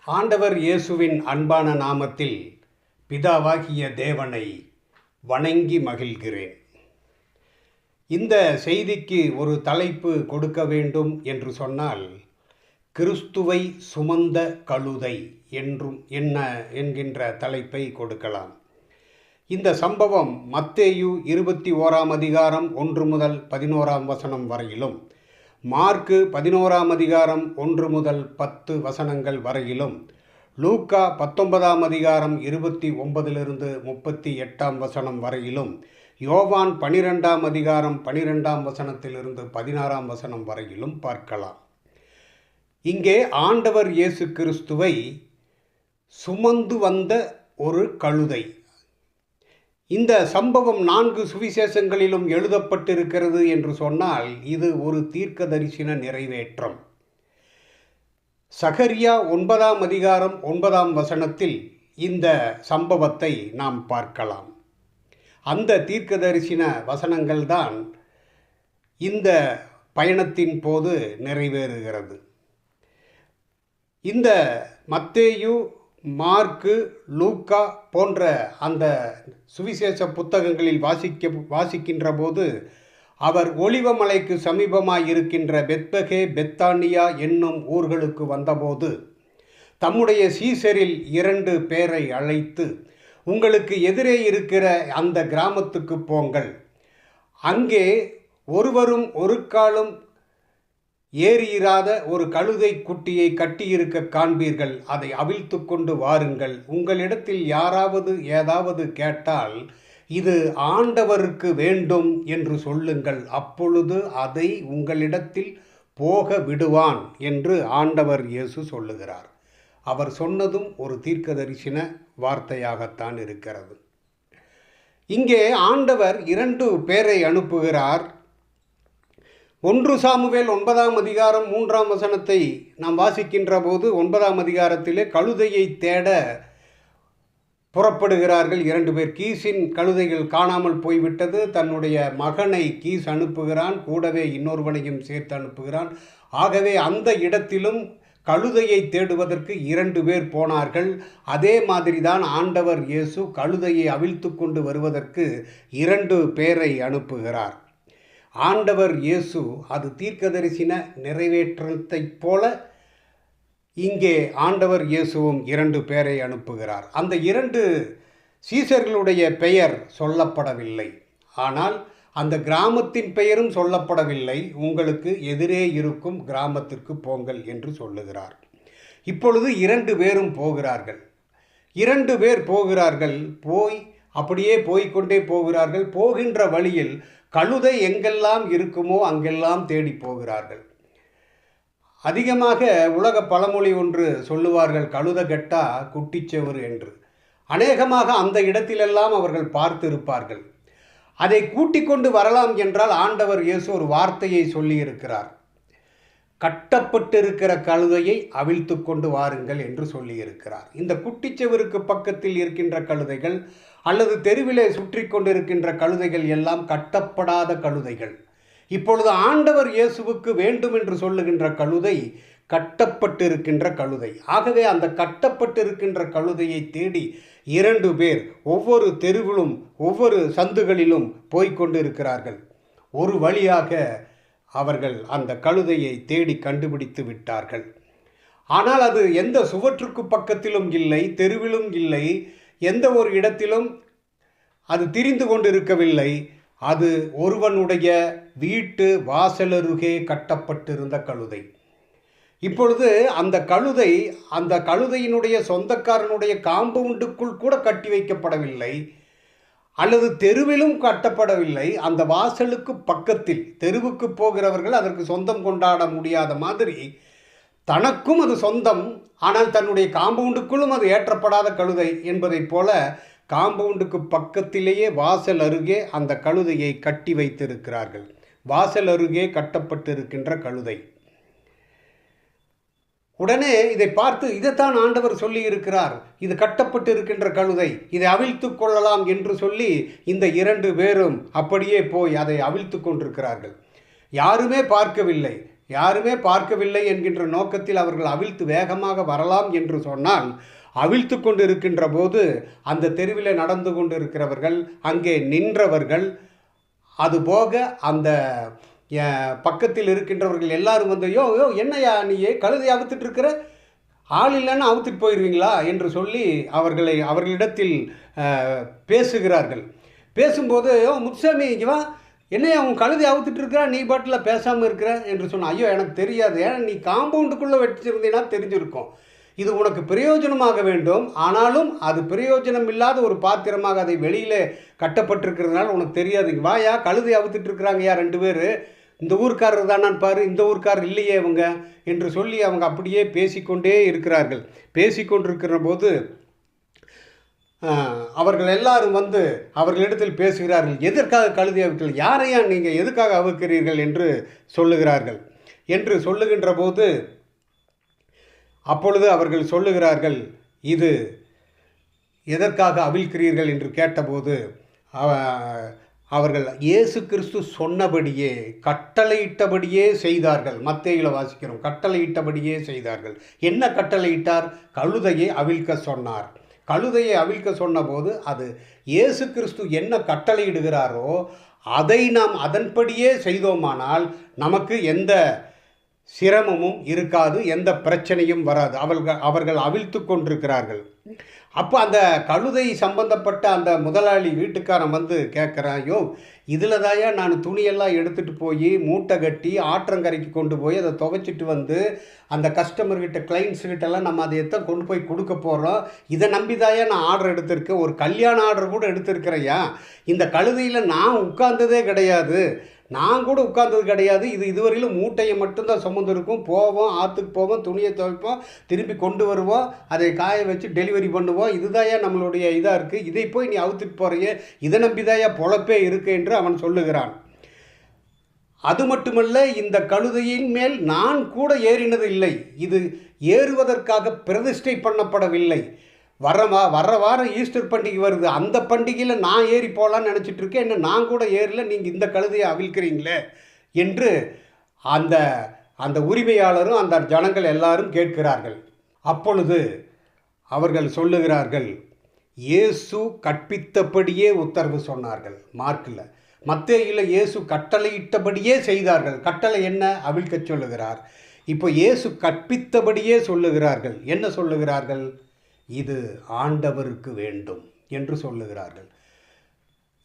ஆண்டவர் இயேசுவின் அன்பான நாமத்தில் பிதாவாகிய தேவனை வணங்கி மகிழ்கிறேன். இந்த செய்திக்கு ஒரு தலைப்பு கொடுக்க வேண்டும் என்று சொன்னால், கிறிஸ்துவை சுமந்த கழுதை என்றும் என்ன என்கின்ற தலைப்பை கொடுக்கலாம். இந்த சம்பவம் மத்தேயு 21 அதிகாரம் 1 முதல் 11 வசனம் வரையிலும், மார்க்கு 11 அதிகாரம் 1 முதல் 10 வசனங்கள் வரையிலும், லூக்கா 19 அதிகாரம் 29 38 வசனம் வரையிலும், யோவான் 12 அதிகாரம் 12 வசனத்திலிருந்து 16 வசனம் வரையிலும் பார்க்கலாம். இங்கே ஆண்டவர் இயேசு கிறிஸ்துவை சுமந்து வந்த ஒரு கழுதை. இந்த சம்பவம் 4 சுவிசேஷங்களிலும் எழுதப்பட்டிருக்கிறது என்று சொன்னால் இது ஒரு தீர்க்கதரிசன நிறைவேற்றம். சகரியா 9 அதிகாரம் 9 வசனத்தில் இந்த சம்பவத்தை நாம் பார்க்கலாம். அந்த தீர்க்கதரிசன வசனங்கள்தான் இந்த பயணத்தின் போது நிறைவேறுகிறது. இந்த மத்தேயு, மார்க்கு, லூக்கா போன்ற அந்த சுவிசேஷ புத்தகங்களில் வாசிக்கின்ற போது அவர் ஒலிவமலைக்கு சமீபமாய் இருக்கின்ற பெத்பகே, பெத்தானியா என்னும் ஊர்களுக்கு வந்தபோது தம்முடைய சீசரில் 2 பேரை அழைத்து, உங்களுக்கு எதிரே இருக்கிற அந்த கிராமத்துக்கு போங்கள், அங்கே ஒருவரும் ஒரு காலும் ஏறியிராத ஒரு கழுதை குட்டியை கட்டியிருக்க காண்பீர்கள், அதை அவிழ்த்து கொண்டு வாருங்கள். உங்களிடத்தில் யாராவது ஏதாவது கேட்டால் இது ஆண்டவருக்கு வேண்டும் என்று சொல்லுங்கள், அப்பொழுது அதை உங்களிடத்தில் போக விடுவான் என்று ஆண்டவர் இயேசு சொல்லுகிறார். அவர் சொன்னதும் ஒரு தீர்க்கதரிசன வார்த்தையாகத்தான் இருக்கிறது. இங்கே ஆண்டவர் 2 பேரை அனுப்புகிறார். 1 சாமுவேல் 9 அதிகாரம் 3 வசனத்தை நாம் வாசிக்கின்ற போது 9 அதிகாரத்திலே கழுதையை தேட புறப்படுகிறார்கள் 2 பேர். கீசின் கழுதைகள் காணாமல் போய்விட்டது. தன்னுடைய மகனை கீஸ் அனுப்புகிறான், கூடவே இன்னொருவனையும் சேர்த்து அனுப்புகிறான். ஆகவே அந்த இடத்திலும் கழுதையை தேடுவதற்கு 2 பேர் போனார்கள். அதே மாதிரி தான் ஆண்டவர் இயேசு கழுதையை அவிழ்த்து கொண்டு வருவதற்கு 2 பேரை அனுப்புகிறார். ஆண்டவர் இயேசு அது தீர்க்கதரிசன நிறைவேற்றத்தைப் போல இங்கே ஆண்டவர் இயேசுவும் 2 பேரை அனுப்புகிறார். அந்த 2 சீசர்களுடைய பெயர் சொல்லப்படவில்லை, ஆனால் அந்த கிராமத்தின் பெயரும் சொல்லப்படவில்லை. உங்களுக்கு எதிரே இருக்கும் கிராமத்திற்கு போங்கள் என்று சொல்லுகிறார். இப்பொழுது 2 பேரும் போகிறார்கள். 2 பேர் போகிறார்கள். அப்படியே போய்கொண்டே போகிறார்கள். போகின்ற வழியில் கழுதை எங்கெல்லாம் இருக்குமோ அங்கெல்லாம் தேடி போகிறார்கள். அதிகமாக உலக பழமொழி ஒன்று சொல்லுவார்கள், கழுத கெட்டா குட்டிச்செவரு என்று. அநேகமாக அந்த இடத்திலெல்லாம் அவர்கள் பார்த்திருப்பார்கள். அதை கூட்டிக் கொண்டு வரலாம் என்றால் ஆண்டவர் இயேசு ஒரு வார்த்தையை சொல்லியிருக்கிறார். கட்டப்பட்டிருக்கிற கழுதையை அவிழ்த்து கொண்டு வாருங்கள் என்று சொல்லியிருக்கிறார். இந்த குட்டிச்செவருக்கு பக்கத்தில் இருக்கின்ற கழுதைகள் அல்லது தெருவிலே சுற்றி கொண்டிருக்கின்ற கழுதைகள் எல்லாம் கட்டப்படாத கழுதைகள். இப்பொழுது ஆண்டவர் இயேசுவுக்கு வேண்டும் என்று சொல்லுகின்ற கழுதை கட்டப்பட்டிருக்கின்ற கழுதை. ஆகவே அந்த கட்டப்பட்டிருக்கின்ற கழுதையை தேடி 2 பேர் ஒவ்வொரு தெருவிலும் ஒவ்வொரு சந்துகளிலும் போய்கொண்டிருக்கிறார்கள். ஒரு வழியாக அவர்கள் அந்த கழுதையை தேடி கண்டுபிடித்து விட்டார்கள். ஆனால் அது எந்த சுவற்றுக்கு பக்கத்திலும் இல்லை, தெருவிலும் இல்லை, எந்த ஒரு இடத்திலும் அது திரிந்து கொண்டிருக்கவில்லை. அது ஒருவனுடைய வீட்டு வாசலருகே கட்டப்பட்டிருந்த கழுதை. இப்பொழுது அந்த கழுதையினுடைய சொந்தக்காரனுடைய காம்பவுண்டுக்குள் கூட கட்டி வைக்கப்படவில்லை, அல்லது தெருவிலும் கட்டப்படவில்லை. அந்த வாசலுக்கு பக்கத்தில் தெருவுக்கு போகிறவர்கள் அதற்கு சொந்தம் கொண்டாட முடியாத மாதிரி தனக்கும் அது சொந்தம், ஆனால் தன்னுடைய காம்பவுண்டுக்குள்ளும் அது ஏற்றப்படாத கழுதை என்பதைப் போல காம்பவுண்டுக்கு பக்கத்திலேயே வாசல் அருகே அந்த கழுதையை கட்டி வைத்திருக்கிறார்கள். வாசல் அருகே கட்டப்பட்டிருக்கின்ற கழுதை. உடனே இதை பார்த்து, இதைத்தான் ஆண்டவர் சொல்லி இருக்கிறார், இது கட்டப்பட்டு இருக்கின்ற கழுதை, இதை அவிழ்த்து கொள்ளலாம் என்று சொல்லி இந்த 2 பேரும் அப்படியே போய் அதை அவிழ்த்து கொண்டிருக்கிறார்கள். யாருமே பார்க்கவில்லை. யாருமே பார்க்கவில்லை என்கின்ற நோக்கத்தில் அவர்கள் அவிழ்த்து வேகமாக வரலாம் என்று சொன்னால், அவிழ்த்து கொண்டு இருக்கின்ற போது அந்த தெருவில் நடந்து கொண்டு இருக்கிறவர்கள், அங்கே நின்றவர்கள், அதுபோக அந்த பக்கத்தில் இருக்கின்றவர்கள் எல்லாரும் வந்து, யோ யோ என்னையா நீயே கழுதை அவுத்துட்டு இருக்கிற, ஆள் இல்லைன்னா அவுத்துட்டு போயிடுவீங்களா என்று சொல்லி அவர்களிடத்தில் பேசுகிறார்கள். பேசும்போது, யோ முத்துசாமி இங்கே வா, என்னையா உன் கழுதை அவுத்துட்டு இருக்கிறா, நீ பாட்டில் பேசாமல் இருக்கிற என்று சொன்ன. ஐயோ எனக்கு தெரியாது, ஏன்னா நீ காம்பவுண்டுக்குள்ளே வச்சிருந்தீங்கன்னா தெரிஞ்சிருக்கும். இது உனக்கு பிரயோஜனமாக வேண்டும், ஆனாலும் அது பிரயோஜனம் இல்லாத ஒரு பாத்திரமாக அதை வெளியில் கட்டப்பட்டிருக்கிறதுனால உனக்கு தெரியாது. வாயா, கழுதை அவுத்துட்டு இருக்கிறாங்கயா 2 பேர், இந்த ஊர்க்காரர் தானான்னு பாரு, இந்த ஊர்க்காரர் இல்லையே இவங்க என்று சொல்லி அவங்க அப்படியே பேசிக்கொண்டே இருக்கிறார்கள். பேசிக்கொண்டிருக்கிற போது அவர்கள் எல்லாரும் வந்து அவர்களிடத்தில் பேசுகிறார்கள். எதற்காக கழுதை அவுக்கிறீர்கள், யாரையா நீங்கள் எதுக்காக அவுக்கிறீர்கள் என்று சொல்லுகிறார்கள். என்று சொல்லுகின்ற போது அப்பொழுது அவர்கள் சொல்லுகிறார்கள், இது எதற்காக அவிழ்க்கிறீர்கள் என்று கேட்டபோது அவர்கள் இயேசு கிறிஸ்து சொன்னபடியே கட்டளையிட்டபடியே செய்தார்கள். மத்தேயுல வாசிக்கிறோம், கட்டளையிட்டபடியே செய்தார்கள். என்ன கட்டளையிட்டார்? கழுதையை அவிழ்க்க சொன்னார். கழுதையை அவிழ்க்க சொன்னபோது அது இயேசு கிறிஸ்து என்ன கட்டளையிடுகிறாரோ அதை நாம் அதன்படியே செய்தோமானால் நமக்கு எந்த சிரமமும் இருக்காது, எந்த பிரச்சனையும் வராது. அவர்கள் அவிழ்த்து கொண்டிருக்கிறார்கள். அப்போ அந்த கழுதை சம்பந்தப்பட்ட அந்த முதலாளி வீட்டுக்காரன் வந்து கேட்குறான், யோ இதில் தாயா நான் துணியெல்லாம் எடுத்துகிட்டு போய் மூட்டை கட்டி ஆற்றங்கரைக்கு கொண்டு போய் அதை துவைச்சிட்டு வந்து அந்த கஸ்டமர்கிட்ட கிளைண்ட்ஸுக்கிட்டெல்லாம் நம்ம அதை எத்தனை கொண்டு போய் கொடுக்க போகிறோம், இதை நம்பி தாயா நான் ஆர்டர் எடுத்திருக்கேன், ஒரு கல்யாண ஆர்டர் கூட எடுத்திருக்கிறேயா, இந்த கழுதையில் நான் உட்கார்ந்ததே கிடையாது, நான் கூட உட்கார்ந்தது கிடையாது, இது இதுவரையிலும் மூட்டையை மட்டும்தான் சுமந்து இருக்கும், போவோம் ஆற்றுக்கு போவோம், துணியை துவைப்போம், திருப்பி கொண்டு வருவோம், அதை காய வச்சு டெலிவரி பண்ணுவோம், இதுதாயா நம்மளுடைய இதாக இருக்குது, இதை போய் நீ அவுத்துட்டு போகிறையே, இதை நம்பிதாயா பொழப்பே இருக்கு என்று அவன் சொல்லுகிறான். அது மட்டுமல்ல, இந்த கழுதையின் மேல் நான் கூட ஏறினது இல்லை, இது ஏறுவதற்காக பிரதிஷ்டை பண்ணப்படவில்லை, வர வாரம் ஈஸ்டர் பண்டிகை வருது, அந்த பண்டிகையில் நான் ஏறி போகலான்னு நினச்சிட்டு இருக்கேன், என்ன நான் கூட ஏறல, நீங்கள் இந்த கழுதையை அவிழ்க்கிறீங்களே என்று அந்த அந்த உரிமையாளரும் அந்த ஜனங்கள் எல்லாரும் கேட்கிறார்கள். அப்பொழுது அவர்கள் சொல்லுகிறார்கள், இயேசு கற்பித்தபடியே உத்தரவு சொன்னார்கள். மார்க்கில் மத்தேயுல இயேசு கட்டளையிட்டபடியே செய்தார்கள். கட்டளை என்ன? அவிழ்க்க சொல்லுகிறார். இப்போ இயேசு கற்பித்தபடியே சொல்லுகிறார்கள். என்ன சொல்லுகிறார்கள்? இது ஆண்டவருக்கு வேண்டும் என்று சொல்லுகிறார்கள்.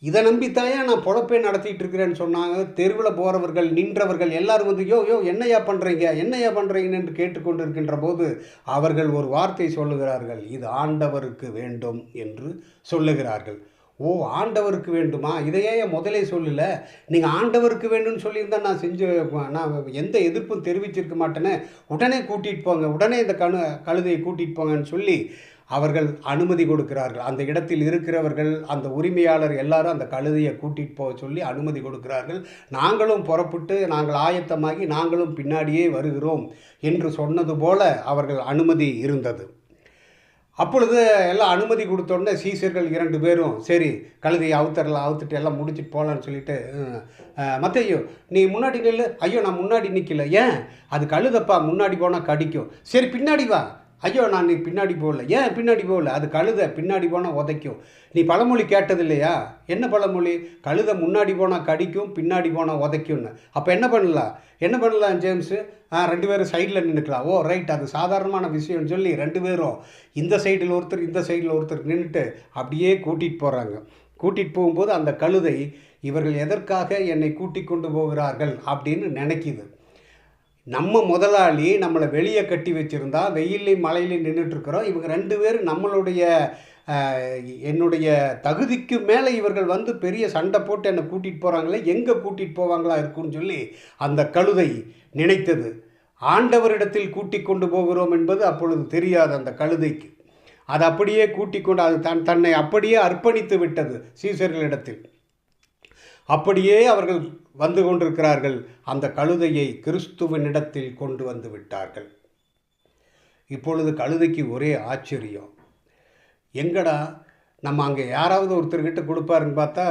இதை நம்பித்தாயா நான் பொழப்பே நடத்திட்டு இருக்கிறேன்னு சொன்னாங்க. தெருவில் போகிறவர்கள் நின்றவர்கள் எல்லாரும் வந்து யோ யோ என்னையா பண்ணுறீங்கன்னு என்று கேட்டுக்கொண்டு இருக்கின்ற போது அவர்கள் ஒரு வார்த்தை சொல்லுகிறார்கள், இது ஆண்டவருக்கு வேண்டும் என்று சொல்லுகிறார்கள். ஓ, ஆண்டவருக்கு வேண்டுமா? இதையே முதலே சொல்லலை, நீங்கள் ஆண்டவருக்கு வேண்டும்னு சொல்லியிருந்தால் நான் எந்த எதிர்ப்பும் தெரிவிச்சிருக்க மாட்டேன்னு, உடனே கூட்டிகிட்டு போங்க, உடனே இந்த கழுதையை கூட்டிகிட்டு போங்கன்னு சொல்லி அவர்கள் அனுமதி கொடுக்கிறார்கள். அந்த இடத்தில் இருக்கிறவர்கள், அந்த உரிமையாளர் எல்லாரும் அந்த கழுதையை கூட்டிகிட்டு போக சொல்லி அனுமதி கொடுக்கிறார்கள். நாங்களும் புறப்பட்டு நாங்கள் ஆயத்தமாகி நாங்களும் பின்னாடியே வருகிறோம் என்று சொன்னது போல அவர்கள் அனுமதி இருந்தது. அப்பொழுது எல்லாம் அனுமதி கொடுத்தோடனே சீசர்கள் 2 பேரும் சரி கழுதையை அவுத்துட்டு எல்லாம் முடிச்சுட்டு போகலான்னு சொல்லிட்டு, மத்தேயு நீ முன்னாடி நில்லு. ஐயோ நான் முன்னாடி நிற்கல. ஏன்? அது கழுதப்பா, முன்னாடி போனால் கடிக்கும். சரி பின்னாடி வா. ஐயோ நான் நீ பின்னாடி போகல. ஏன் பின்னாடி போகல? அது கழுதை, பின்னாடி போனால் உதைக்கும். நீ பழமொழி கேட்டது இல்லையா? என்ன பழமொழி? கழுதை முன்னாடி போனால் கடிக்கும், பின்னாடி போனால் உதைக்கும்னு. அப்போ என்ன பண்ணலாம் ஜேம்ஸு? 2 பேரும் சைடில் நின்றுக்கலாம். ஓ ரைட், அது சாதாரணமான விஷயம்னு சொல்லி 2 பேரும் இந்த சைடில் ஒருத்தர் இந்த சைடில் ஒருத்தர் நின்றுட்டு அப்படியே கூட்டிகிட்டு போகிறாங்க. கூட்டிகிட்டு போகும்போது அந்த கழுதை இவர்கள் எதற்காக என்னை கூட்டி கொண்டு போகிறார்கள் அப்படின்னு நினைக்கிது. நம்ம முதலாளி நம்மளை வெளியே கட்டி வச்சுருந்தா வெயிலையும் மழையிலையும் நின்றுட்டுருக்குறோம், இவங்க 2 பேரும் என்னுடைய தகுதிக்கு மேலே இவர்கள் வந்து பெரிய சண்டை போட்டு என்னை கூட்டிகிட்டு போகிறாங்களே, எங்கே கூட்டிகிட்டு போவாங்களா இருக்குன்னு சொல்லி அந்த கழுதை நினைத்தது. ஆண்டவரிடத்தில் கூட்டிக் கொண்டு போகிறோம் என்பது அப்பொழுது தெரியாது அந்த கழுதைக்கு. அது அப்படியே கூட்டிக் கொண்டு அது தன்னை அப்படியே அர்ப்பணித்து விட்டது சீசர்களிடத்தில். அப்படியே அவர்கள் வந்து கொண்டிருக்கிறார்கள். அந்த கழுதையை கிறிஸ்துவனிடத்தில் கொண்டு வந்து விட்டார்கள். இப்பொழுது கழுதைக்கு ஒரே ஆச்சரியம். எங்கடா நம்ம அங்கே யாராவது ஒருத்தர்கிட்ட கொடுப்பாருன்னு பார்த்தா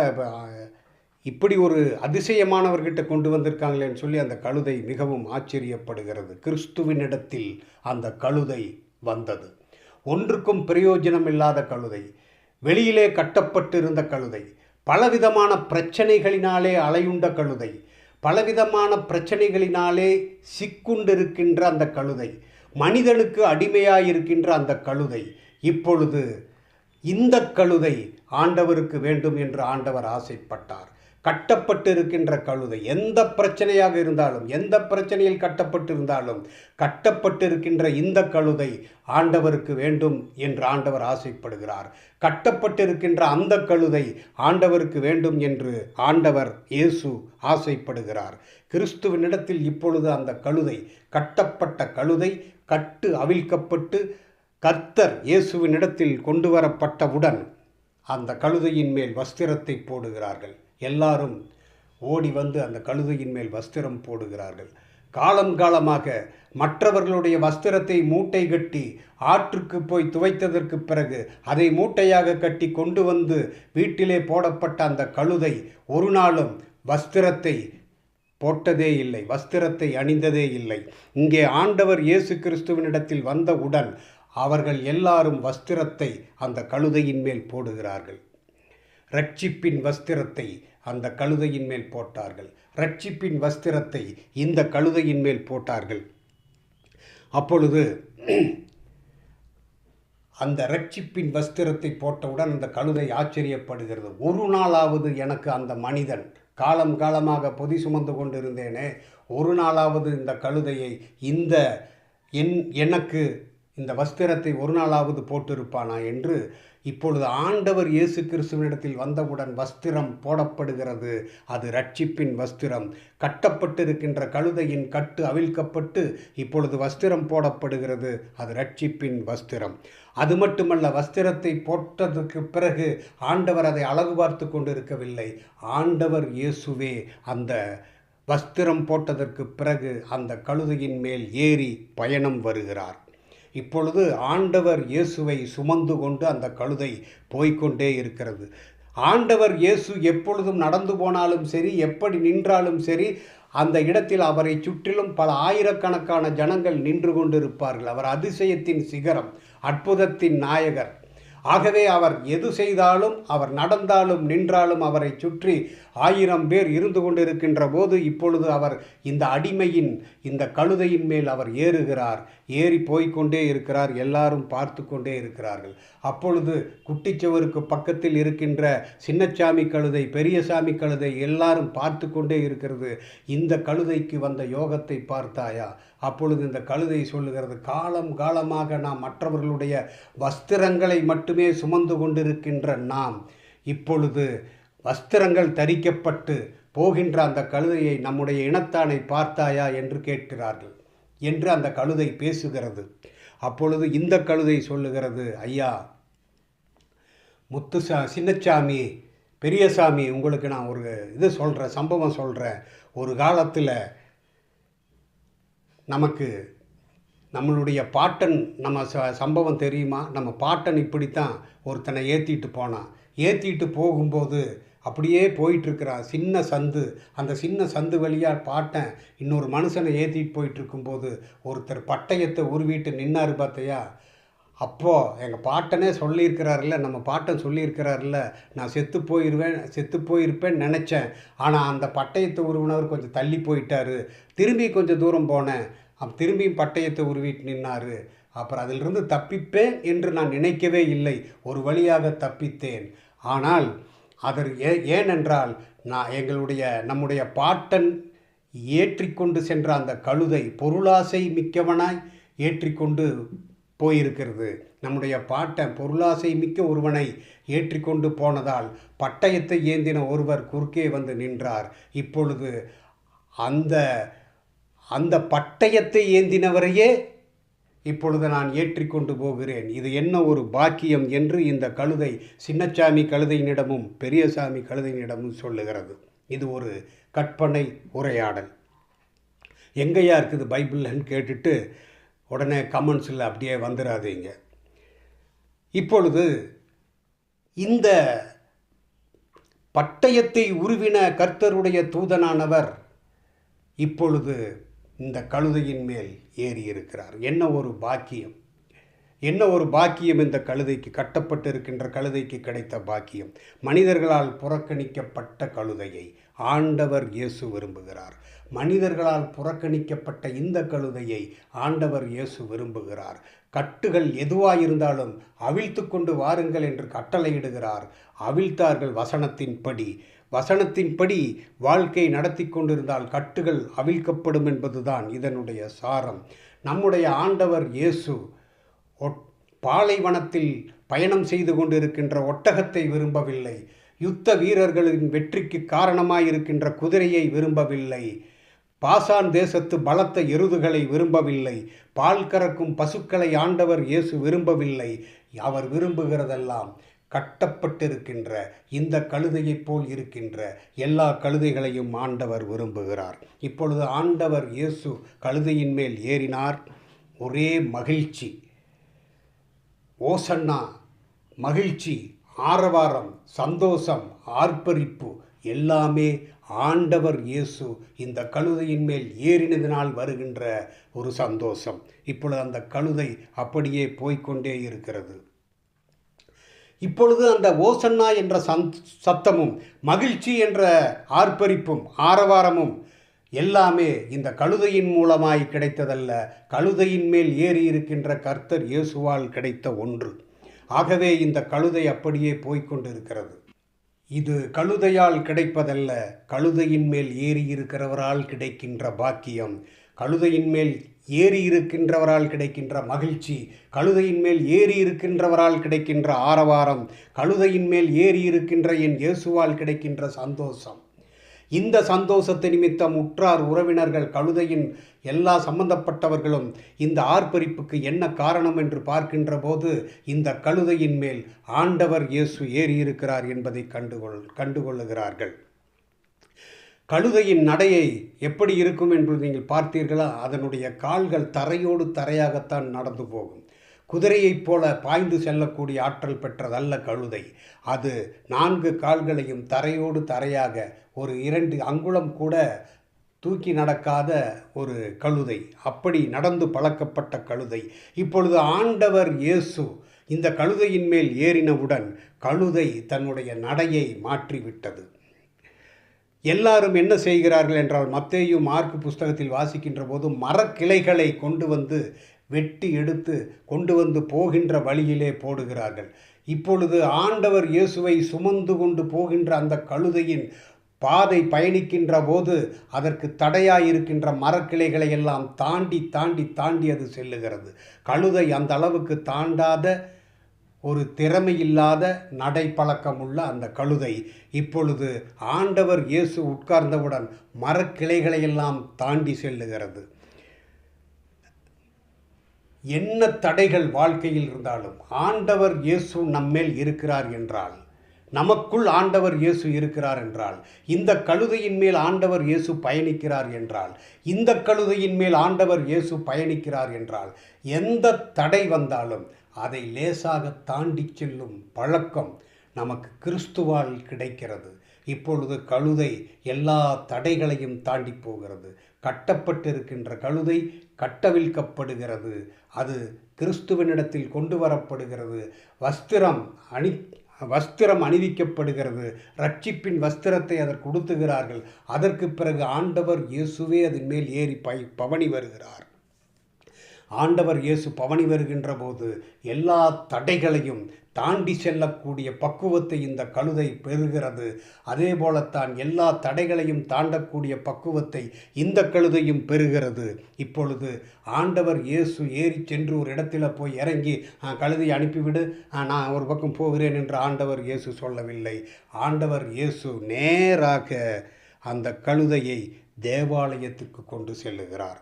இப்படி ஒரு அதிசயமானவர்கிட்ட கொண்டு வந்திருக்காங்களேன்னு சொல்லி அந்த கழுதை மிகவும் ஆச்சரியப்படுகிறது. கிறிஸ்துவினிடத்தில் அந்த கழுதை வந்தது. ஒன்றுக்கும் பிரயோஜனம் இல்லாத கழுதை, வெளியிலே கட்டப்பட்டிருந்த கழுதை, பலவிதமான பிரச்சனைகளினாலே அலையுண்ட கழுதை, பலவிதமான பிரச்சனைகளினாலே சிக்குண்டிருக்கின்ற அந்த கழுதை, மனிதனுக்கு அடிமையாயிருக்கின்ற அந்த கழுதை, இப்பொழுது இந்த கழுதை ஆண்டவருக்கு வேண்டும் என்று ஆண்டவர் ஆசைப்பட்டார். கட்டப்பட்டிருக்கின்ற கழுதை, எந்த பிரச்சனையாக இருந்தாலும், எந்த பிரச்சனையில் கட்டப்பட்டிருந்தாலும், கட்டப்பட்டிருக்கின்ற இந்த கழுதை ஆண்டவருக்கு வேண்டும் என்று ஆண்டவர் ஆசைப்படுகிறார். கட்டப்பட்டிருக்கின்ற அந்த கழுதை ஆண்டவருக்கு வேண்டும் என்று ஆண்டவர் இயேசு ஆசைப்படுகிறார். கிறிஸ்துவினிடத்தில் இப்பொழுது அந்த கழுதை, கட்டப்பட்ட கழுதை கட்டு அவிழ்க்கப்பட்டு கர்த்தர் இயேசுவினிடத்தில் கொண்டு வரப்பட்டவுடன் அந்த கழுதையின் மேல் வஸ்திரத்தை போடுகிறார்கள். எல்லாரும் ஓடி வந்து அந்த கழுதையின் மேல் வஸ்திரம் போடுகிறார்கள். காலம் காலமாக மற்றவர்களுடைய வஸ்திரத்தை மூட்டை கட்டி ஆற்றுக்கு போய் துவைத்ததற்கு பிறகு அதை மூட்டையாக கட்டி கொண்டு வந்து வீட்டிலே போடப்பட்ட அந்த கழுதை ஒரு நாளும் வஸ்திரத்தை போட்டதே இல்லை, வஸ்திரத்தை அணிந்ததே இல்லை. இங்கே ஆண்டவர் இயேசு கிறிஸ்துவினிடத்தில் வந்தவுடன் அவர்கள் எல்லாரும் வஸ்திரத்தை அந்த கழுதையின் மேல் போடுகிறார்கள். இரட்சிப்பின் வஸ்திரத்தை அந்த கழுதையின் மேல் போட்டார்கள். இரட்சிப்பின் வஸ்திரத்தை இந்த கழுதையின் மேல் போட்டார்கள். அப்பொழுது அந்த இரட்சிப்பின் வஸ்திரத்தை போட்டவுடன் அந்த கழுதை ஆச்சரியப்படுகிறது. ஒரு நாளாவது எனக்கு அந்த மனிதன், காலம் காலமாக பொதி சுமந்து கொண்டிருந்தேனே, ஒரு நாளாவது இந்த கழுதையை எனக்கு இந்த வஸ்திரத்தை ஒரு நாளாவது போட்டிருப்பானா என்று இப்பொழுது ஆண்டவர் இயேசு கிறிஸ்துவினிடத்தில் வந்தவுடன் வஸ்திரம் போடப்படுகிறது. அது இரட்சிப்பின் வஸ்திரம். கட்டப்பட்டிருக்கின்ற கழுதையின் கட்டு அவிழ்க்கப்பட்டு இப்பொழுது வஸ்திரம் போடப்படுகிறது. அது இரட்சிப்பின் வஸ்திரம். அது மட்டுமல்ல, வஸ்திரத்தை போட்டதற்கு பிறகு ஆண்டவர் அதை அழகு பார்த்து கொண்டிருக்கவில்லை. ஆண்டவர் இயேசுவே அந்த வஸ்திரம் போட்டதற்கு பிறகு அந்த கழுதையின் மேல் ஏறி பயணம் வருகிறார். இப்பொழுது ஆண்டவர் இயேசுவை சுமந்து கொண்டு அந்த கழுதை போய்கொண்டே இருக்கிறது. ஆண்டவர் இயேசு எப்பொழுதும் நடந்து போனாலும் சரி, எப்படி நின்றாலும் சரி, அந்த இடத்தில் அவரை சுற்றிலும் பல ஆயிரக்கணக்கான ஜனங்கள் நின்று கொண்டிருப்பார்கள். அவர் அதிசயத்தின் சிகரம், அற்புதத்தின் நாயகர். ஆகவே அவர் எது செய்தாலும், அவர் நடந்தாலும் நின்றாலும் அவரை சுற்றி 1000 பேர் இருந்து கொண்டிருக்கின்ற போது இப்பொழுது அவர் இந்த அடிமையின், இந்த கழுதையின் மேல் அவர் ஏறுகிறார். ஏறி போய்கொண்டே இருக்கிறார். எல்லாரும் பார்த்து கொண்டே இருக்கிறார்கள். அப்பொழுது குட்டிச்சவருக்கு பக்கத்தில் இருக்கின்ற சின்னச்சாமி கழுதை, பெரியசாமி கழுதை எல்லாரும் பார்த்து கொண்டே இருக்கிறது. இந்த கழுதைக்கு வந்த யோகத்தை பார்த்தாயா? அப்பொழுது இந்த கழுதை சொல்லுகிறது, காலம் காலமாக நாம் மற்றவர்களுடைய வஸ்திரங்களை மட்டுமே சுமந்து கொண்டிருக்கின்ற நாம் இப்பொழுது வஸ்திரங்கள் தரிக்கப்பட்டு போகின்ற அந்த கழுதையை, நம்முடைய இனத்தானை பார்த்தாயா என்று கேட்கிறார்கள் என்று அந்த கழுதை பேசுகிறது. அப்பொழுது இந்த கழுதை சொல்லுகிறது, ஐயா சின்னச்சாமி, பெரியசாமி, உங்களுக்கு நான் ஒரு இது சொல்கிறேன், சம்பவம் சொல்கிறேன். ஒரு காலத்தில் நமக்கு நம்மளுடைய பாட்டன், நம்ம சம்பவம் தெரியுமா? நம்ம பாட்டன் இப்படித்தான் ஒருத்தனை ஏற்றிட்டு போனான். ஏற்றிட்டு போகும்போது அப்படியே போயிட்டுருக்கிறான். சின்ன சந்து, அந்த சின்ன சந்து வழியாக பாட்டன் இன்னொரு மனுஷனை ஏற்றிட்டு போயிட்டுருக்கும்போது ஒருத்தர் பட்டயத்தை உருவிட்டு நின்னார் பார்த்தையா? அப்போது எங்கள் பாட்டனே சொல்லியிருக்கிறார்ல, நம்ம பாட்டன் சொல்லியிருக்கிறார்ல, நான் செத்து போயிருப்பேன்னு நினச்சேன். ஆனால் அந்த பட்டயத்தை உருவினவர் கொஞ்சம் தள்ளி போயிட்டார். திரும்பி கொஞ்சம் தூரம் போனேன், திரும்பியும் பட்டயத்தை உருவிட்டு நின்னார். அப்புறம் அதிலிருந்து தப்பிப்பேன் என்று நான் நினைக்கவே இல்லை. ஒரு வழியாக தப்பித்தேன். ஆனால் ஏனென்றால் நம்முடைய பாட்டன் ஏற்றிக்கொண்டு சென்ற அந்த கழுதை பொருளாசை மிக்கவனாய் ஏற்றிக்கொண்டு போயிருக்கிறது. நம்முடைய பாட்டன் பொருளாசை மிக்க ஒருவனை ஏற்றிக்கொண்டு போனதால் பட்டயத்தை ஏந்தின ஒருவர் குறுக்கே வந்து நின்றார். இப்பொழுது அந்த பட்டயத்தை ஏந்தினவரையே இப்பொழுது நான் ஏற்றிக்கொண்டு போகிறேன். இது என்ன ஒரு பாக்கியம் என்று இந்த கழுதை சின்னச்சாமி கழுதையினிடமும் பெரியசாமி கழுதையினிடமும் சொல்லுகிறது. இது ஒரு கற்பனை உரையாடல். எங்கேயா இருக்குது பைபிள்னு கேட்டுட்டு உடனே கமெண்ட்ஸில் அப்படியே வந்துடாதீங்க. இப்பொழுது இந்த பட்டயத்தை உருவின கர்த்தருடைய தூதனானவர் இப்பொழுது இந்த கழுதையின் மேல் ஏறி இருக்கிறார். என்ன ஒரு பாக்கியம்! என்ன ஒரு பாக்கியம்! இந்த கழுதைக்கு, கட்டப்பட்டிருக்கின்ற கழுதைக்கு கிடைத்த பாக்கியம். மனிதர்களால் புறக்கணிக்கப்பட்ட கழுதையை ஆண்டவர் இயேசு விரும்புகிறார். மனிதர்களால் புறக்கணிக்கப்பட்ட இந்த கழுதையை ஆண்டவர் இயேசு விரும்புகிறார். கட்டுகள் எதுவாயிருந்தாலும் அவிழ்த்து கொண்டு வாருங்கள் என்று கட்டளையிடுகிறார். அவிழ்த்தார்கள் வசனத்தின்படி. வசனத்தின்படி வாழ்க்கை நடத்தி கொண்டிருந்தால் கட்டுகள் அவிழ்க்கப்படும் என்பதுதான் இதனுடைய சாரம். நம்முடைய ஆண்டவர் இயேசு பாலைவனத்தில் பயணம் செய்து கொண்டிருக்கின்ற ஒட்டகத்தை விரும்பவில்லை. யுத்த வீரர்களின் வெற்றிக்கு காரணமாயிருக்கின்ற குதிரையை விரும்பவில்லை. பாசான் தேசத்து பலத்த எருதுகளை விரும்பவில்லை. பால் கறக்கும் பசுக்களை ஆண்டவர் இயேசு விரும்பவில்லை. அவர் விரும்புகிறதெல்லாம் கட்டப்பட்டிருக்கின்ற இந்த கழுதையைப் போல் இருக்கின்ற எல்லா கழுதைகளையும் ஆண்டவர் விரும்புகிறார். இப்பொழுது ஆண்டவர் இயேசு கழுதையின் மேல் ஏறினார். ஒரே மகிழ்ச்சி, ஓசன்னா, மகிழ்ச்சி, ஆரவாரம், சந்தோஷம், ஆர்ப்பரிப்பு எல்லாமே ஆண்டவர் இயேசு இந்த கழுதையின் மேல் ஏறினதினால் வருகின்ற ஒரு சந்தோஷம். இப்பொழுது அந்த கழுதை அப்படியே போய்கொண்டே இருக்கிறது. இப்பொழுது அந்த ஓசன்னா என்ற சத்தமும் மகிழ்ச்சி என்ற ஆர்ப்பரிப்பும் ஆரவாரமும் எல்லாமே இந்த கழுதையின் மூலமாய் கிடைத்ததல்ல, கழுதையின் மேல் ஏறி இருக்கின்ற கர்த்தர் இயேசுவால் கிடைத்த ஒன்று. ஆகவே இந்த கழுதை அப்படியே போய்கொண்டிருக்கிறது. இது கழுதையால் கிடைப்பதல்ல, கழுதையின் மேல் ஏறி இருக்கிறவரால் கிடைக்கின்ற பாக்கியம், கழுதையின் மேல் ஏறி இருக்கின்றவரால் கிடைக்கின்ற மகிழ்ச்சி, கழுதையின் மேல் ஏறி இருக்கின்றவரால் கிடைக்கின்ற ஆரவாரம், கழுதையின் மேல் ஏறி இருக்கின்ற என் இயேசுவால் கிடைக்கின்ற சந்தோஷம். இந்த சந்தோஷத்தை நிமித்தம் உற்றார் உறவினர்கள், கழுதையின் எல்லா சம்பந்தப்பட்டவர்களும் இந்த ஆர்ப்பரிப்புக்கு என்ன காரணம் என்று பார்க்கின்ற போது இந்த கழுதையின் மேல் ஆண்டவர் இயேசு ஏறி இருக்கிறார் என்பதை கண்டுகொள்ளுகிறார்கள். கழுதையின் நடையை எப்படி இருக்கும் என்று நீங்கள் பார்த்தீர்களா? அதனுடைய கால்கள் தரையோடு தரையாகத்தான் நடந்து போகும். குதிரையைப் போல பாய்ந்து செல்லக்கூடிய ஆற்றல் பெற்றதல்ல கழுதை. அது 4 கால்களையும் தரையோடு தரையாக ஒரு 2 அங்குலம் கூட தூக்கி நடக்காத ஒரு கழுதை. அப்படி நடந்து பழக்கப்பட்ட கழுதை. இப்பொழுது ஆண்டவர் இயேசு இந்த கழுதையின் மேல் ஏறினவுடன் கழுதை தன்னுடைய நடையை மாற்றிவிட்டது. எல்லாரும் என்ன செய்கிறார்கள் என்றால், மத்தேயு மார்க்கு புஸ்தகத்தில் வாசிக்கின்ற போது மரக்கிளைகளை கொண்டு வந்து வெட்டி எடுத்து கொண்டு வந்து போகின்ற வழியிலே போடுகிறார்கள். இப்பொழுது ஆண்டவர் இயேசுவை சுமந்து கொண்டு போகின்ற அந்த கழுதையின் பாதை பயணிக்கின்ற போது அதற்கு தடையாயிருக்கின்ற மரக்கிளைகளை எல்லாம் தாண்டி தாண்டி தாண்டி அது செல்லுகிறது. கழுதை அந்த அளவுக்கு தாண்டாத ஒரு திறமையில்லாத நடைப்பழக்கமுள்ள அந்த கழுதை இப்பொழுது ஆண்டவர் இயேசு உட்கார்ந்தவுடன் மரக்கிளைகளையெல்லாம் தாண்டி செல்லுகிறது. என்ன தடைகள் வாழ்க்கையில் இருந்தாலும் ஆண்டவர் இயேசு நம்மேல் இருக்கிறார் என்றால், நமக்குள் ஆண்டவர் இயேசு இருக்கிறார் என்றால், இந்த கழுதையின் மேல் ஆண்டவர் இயேசு பயணிக்கிறார் என்றால், இந்த கழுதையின் மேல் ஆண்டவர் இயேசு பயணிக்கிறார் என்றால், எந்த தடை வந்தாலும் அதை லேசாக தாண்டி செல்லும் பழக்கம் நமக்கு கிறிஸ்துவால் கிடைக்கிறது. இப்பொழுது கழுதை எல்லா தடைகளையும் தாண்டி போகிறது. கட்டப்பட்டிருக்கின்ற கழுதை கட்டவிழ்க்கப்படுகிறது. அது கிறிஸ்துவனிடத்தில் கொண்டு வரப்படுகிறது. வஸ்திரம் அணிவிக்கப்படுகிறது. ரட்சிப்பின் வஸ்திரத்தை அதற்கு உடுத்துகிறார்கள். அதற்கு பிறகு ஆண்டவர் இயேசுவே அதன் மேல் ஏறி பவனி வருகிறார். ஆண்டவர் இயேசு பவனி வருகின்ற போது எல்லா தடைகளையும் தாண்டி செல்லக்கூடிய பக்குவத்தை இந்த கழுதை பெறுகிறது. அதே போலத்தான் எல்லா தடைகளையும் தாண்டக்கூடிய பக்குவத்தை இந்த கழுதையும் பெறுகிறது. இப்பொழுது ஆண்டவர் இயேசு ஏறி சென்று ஒரு இடத்துல போய் இறங்கி கழுதையை அனுப்பிவிடு, நான் ஒரு பக்கம் போகிறேன் என்று ஆண்டவர் இயேசு சொல்லவில்லை. ஆண்டவர் இயேசு நேராக அந்த கழுதையை தேவாலயத்துக்கு கொண்டு செல்லுகிறார்.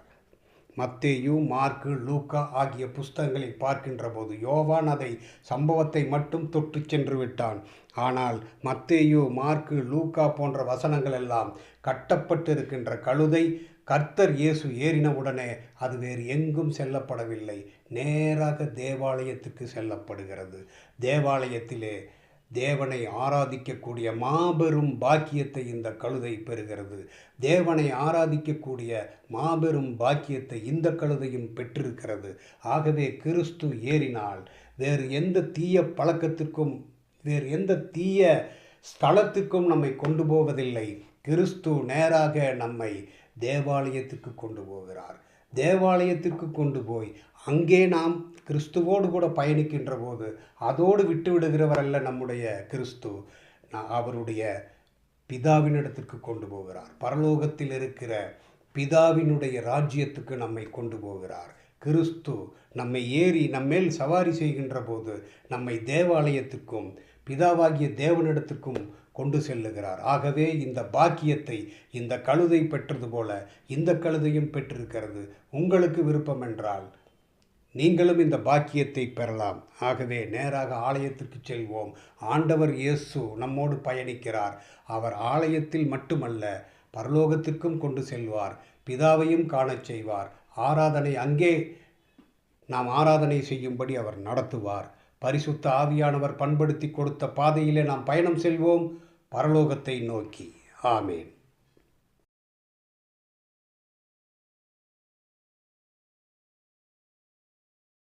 மத்தேயு, மார்க்கு, லூக்கா ஆகிய புஸ்தகங்களை பார்க்கின்ற போது யோவான் அதை சம்பவத்தை மட்டும் தொட்டு சென்று விட்டான். ஆனால் மத்தேயு, மார்க்கு, லூக்கா போன்ற வசனங்கள் எல்லாம் கட்டப்பட்டிருக்கின்ற கழுதை கர்த்தர் இயேசு ஏறினவுடனே அது வேறு எங்கும் செல்லப்படவில்லை, நேராக தேவாலயத்துக்கு செல்லப்படுகிறது. தேவாலயத்திலே தேவனை ஆராதிக்கக்கூடிய மாபெரும் பாக்கியத்தை இந்த கழுதை பெறுகிறது. தேவனை ஆராதிக்கக்கூடிய மாபெரும் பாக்கியத்தை இந்த கழுதையும் பெற்றிருக்கிறது. ஆகவே கிறிஸ்து ஏறினால் வேறு எந்த தீய பழக்கத்திற்கும் வேறு எந்த தீய ஸ்தலத்துக்கும் நம்மை கொண்டு போவதில்லை. கிறிஸ்து நேராக நம்மை தேவாலயத்துக்கு கொண்டு போகிறார். தேவாலயத்திற்கு கொண்டு போய் அங்கே நாம் கிறிஸ்துவோடு கூட பயணிக்கின்ற போது அதோடு விட்டு விடுகிறவர் அல்ல நம்முடைய கிறிஸ்து. அவருடைய பிதாவினிடத்திற்கு கொண்டு போகிறார். பரலோகத்தில் இருக்கிற பிதாவினுடைய ராஜ்யத்துக்கு நம்மை கொண்டு போகிறார். கிறிஸ்து நம்மை ஏறி நம்மேல் சவாரி செய்கின்ற போது நம்மை தேவாலயத்துக்கும் பிதாவாகிய தேவனிடத்திற்கும் கொண்டு செல்லுகிறார். ஆகவே இந்த பாக்கியத்தை இந்த கழுதை பெற்றது போல இந்த கழுதையும் பெற்றிருக்கிறது. உங்களுக்கு விருப்பம் என்றால் நீங்களும் இந்த பாக்கியத்தை பெறலாம். ஆகவே நேராக ஆலயத்திற்கு செல்வோம். ஆண்டவர் இயேசு நம்மோடு பயணிக்கிறார். அவர் ஆலயத்தில் மட்டுமல்ல பரலோகத்திற்கும் கொண்டு செல்வார். பிதாவையும் காணச் செய்வார். ஆராதனை அங்கே நாம் ஆராதனை செய்யும்படி அவர் நடத்துவார். பரிசுத்த ஆவியானவர் பண்படுத்தி கொடுத்த பாதையிலே நாம் பயணம் செல்வோம் பரலோகத்தை நோக்கி. ஆமேன்.